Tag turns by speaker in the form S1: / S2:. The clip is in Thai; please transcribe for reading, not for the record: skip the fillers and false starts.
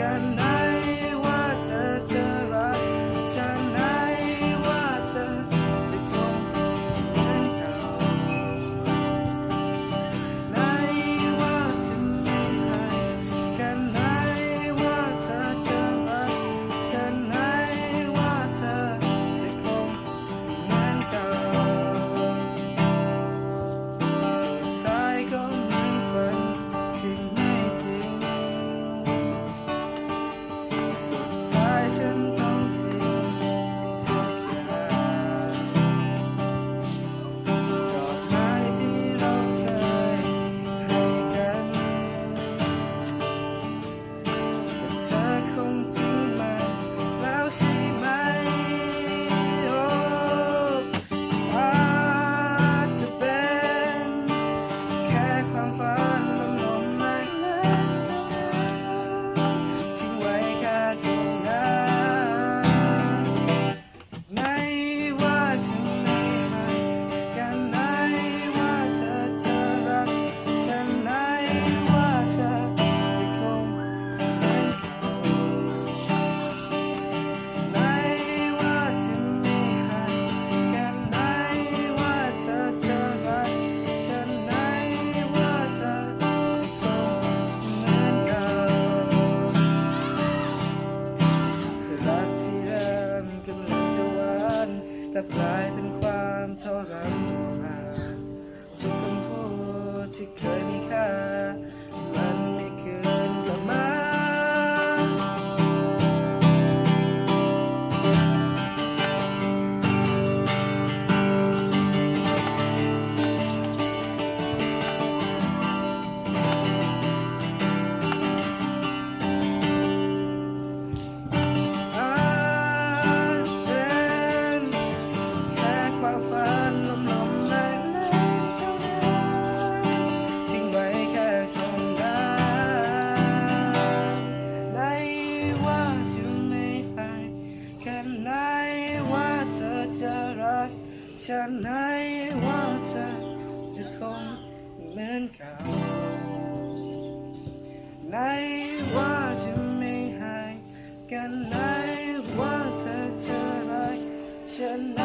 S1: กันไหนว่าเธอจะรักฉันไหนว่าเธอจะคงเหมือนเก่าไหนว่าจะไม่ให้กันไหนว่าเธอจะรักฉันไหนว่าเธอจะคงเหมือนเก่าสุดท้ายก็เหมือนฝันที่ไม่จริงสุดท้ายฉันต้องทิ้งทุกอย่างดอกไม้ที่เราเคยให้กันแต่เธอคงทิ้งมันแล้วใช่ไหมโอ้อาจจะเป็นแค่ความฝันลมๆไม่เล็กทิ้งไว้แค่ตรงนั้นไหนว่าจะไม่ให้กันไหนว่าเธอจะรักฉันไหนว่าเธอจะคงเหมือนเก่าไหนว่าจะไม่ให้กันไหนว่าเธอจะรักฉันไหนว่าเธอจะคงเหมือนเก่ารักที่เริ่มกำลังจะหวานกลับกลายเป็นความทรมานทุกคำพูดที่เคยมีค่ามันไม่คืนกลับมาอาจเป็นแค่ความฝันลมๆเล็กๆเท่านั้นทิ้งไว้แค่ตรงนั้นไหนว่าจะไม่ให้กันไหนว่าเธอจะรักฉันไหนว่าเธอจะคงเหมือนเก่าไหนว่าจะไม่ให้กันไหนว่าเธอจะรักฉันไหน